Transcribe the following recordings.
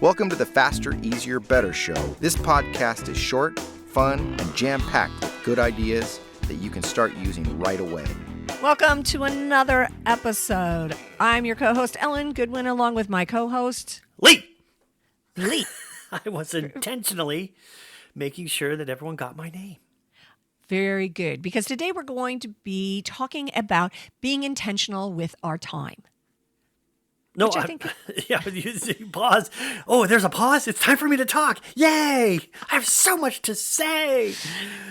Welcome to the Faster, Easier, Better show. This podcast is short, fun, and jam-packed with good ideas that you can start using right away. Welcome to another episode. I'm your co-host, Ellen Goodwin, along with my co-host, Lee. I was intentionally making sure that everyone got my name. Very good, because today we're going to be talking about being intentional with our time. No, yeah, you pause. Oh, there's a pause. It's time for me to talk. Yay! I have so much to say.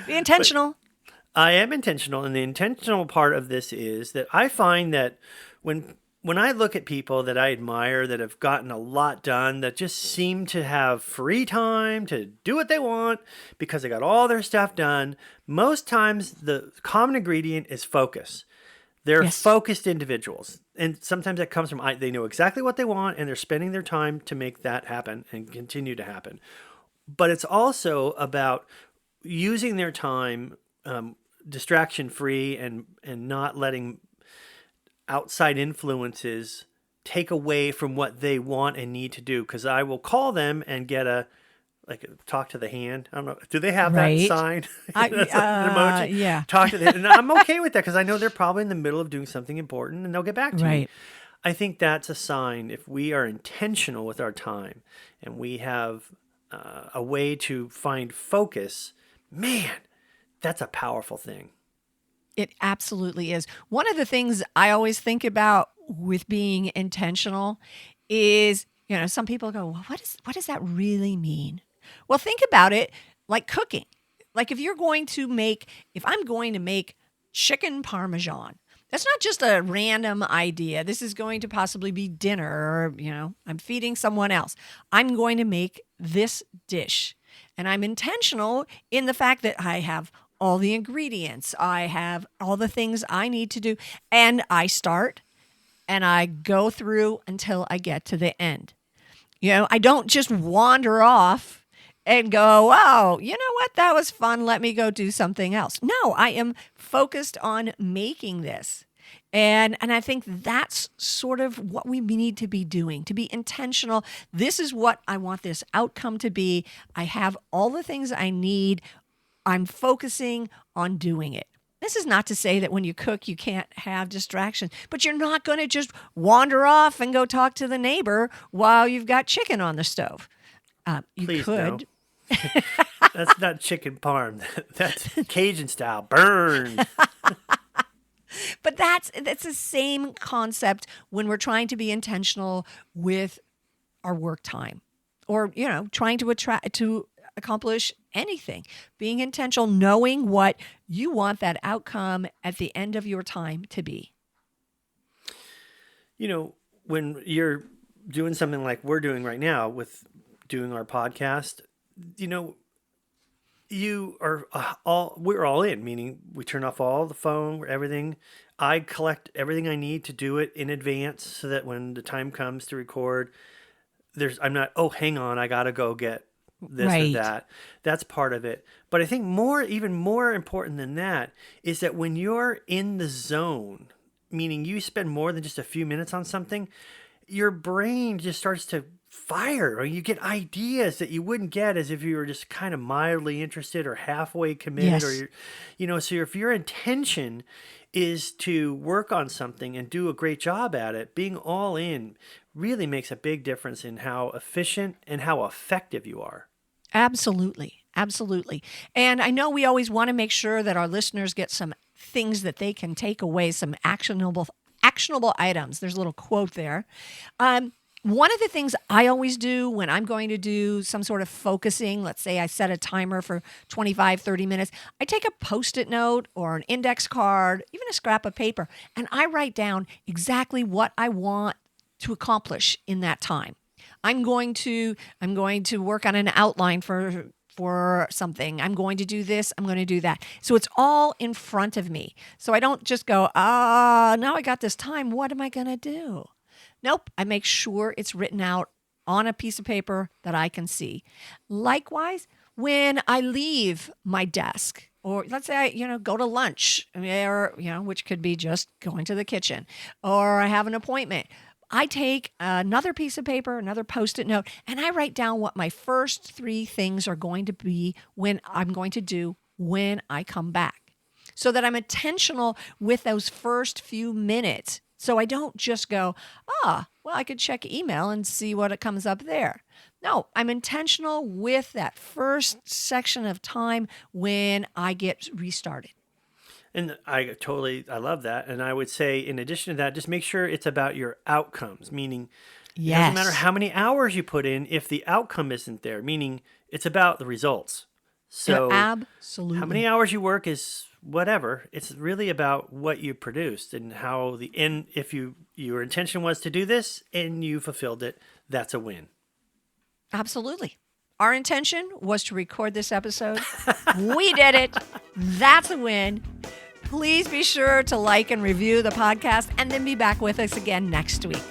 Be intentional. But I am intentional, and the intentional part of this is that I find that when I look at people that I admire that have gotten a lot done, that just seem to have free time to do what they want because they got all their stuff done, most times the common ingredient is focus. They're focused individuals. And sometimes that comes from they know exactly what they want and they're spending their time to make that happen and continue to happen. But it's also about using their time distraction-free and not letting outside influences take away from what they want and need to do. Because I will call them and get talk to the hand. I don't know. Do they have that sign? That's an emoji. Yeah. Talk to the hand. And I'm okay with that because I know they're probably in the middle of doing something important and they'll get back to me. I think that's a sign if we are intentional with our time and we have a way to find focus, man, that's a powerful thing. It absolutely is. One of the things I always think about with being intentional is, some people go, well, what does that really mean? Well, think about it like cooking. Like if I'm going to make chicken Parmesan, that's not just a random idea. This is going to possibly be dinner or, I'm feeding someone else. I'm going to make this dish. And I'm intentional in the fact that I have all the ingredients. I have all the things I need to do. And I start and I go through until I get to the end. I don't just wander off and go, wow, you know what? That was fun. Let me go do something else. No, I am focused on making this. And I think that's sort of what we need to be doing, to be intentional. This is what I want this outcome to be. I have all the things I need. I'm focusing on doing it. This is not to say that when you cook, you can't have distractions, but you're not going to just wander off and go talk to the neighbor while you've got chicken on the stove. You Please, could. No. That's not chicken parm. That's Cajun style. Burn. But that's the same concept when we're trying to be intentional with our work time or, trying to accomplish anything. Being intentional, knowing what you want that outcome at the end of your time to be. When you're doing something like we're doing right now with doing our podcast, you are we're all in, meaning we turn off all the phone, everything. I collect everything I need to do it in advance so that when the time comes to record, I'm not, hang on, I got to go get this or that. That's part of it. But I think even more important than that is that when you're in the zone, meaning you spend more than just a few minutes on something, your brain just starts to fire, or you get ideas that you wouldn't get as if you were just kind of mildly interested or halfway committed. So if your intention is to work on something and do a great job at it, being all in really makes a big difference in how efficient and how effective you are. Absolutely. Absolutely. And I know we always want to make sure that our listeners get some things that they can take away, some actionable items. There's a little quote there. One of the things I always do when I'm going to do some sort of focusing, let's say I set a timer for 25, 30 minutes, I take a Post-it note or an index card, even a scrap of paper, and I write down exactly what I want to accomplish in that time. I'm going to work on an outline for something. I'm going to do this. I'm going to do that. So it's all in front of me. So I don't just go, now I got this time. What am I going to do? Nope. I make sure it's written out on a piece of paper that I can see. Likewise, when I leave my desk, or let's say I, go to lunch, or, which could be just going to the kitchen, or I have an appointment, I take another piece of paper, another Post-it note, and I write down what my first 3 things are going to be when I'm going to do when I come back, so that I'm intentional with those first few minutes. So I don't just go, well, I could check email and see what it comes up there. No, I'm intentional with that first section of time when I get restarted. And I love that. And I would say, in addition to that, just make sure it's about your outcomes, meaning it doesn't matter how many hours you put in if the outcome isn't there, meaning it's about the results. So absolutely. How many hours you work is whatever. It's really about what you produced and how the end, if your intention was to do this and you fulfilled it, that's a win. Absolutely. Our intention was to record this episode. We did it. That's a win. Please be sure to like and review the podcast and then be back with us again next week.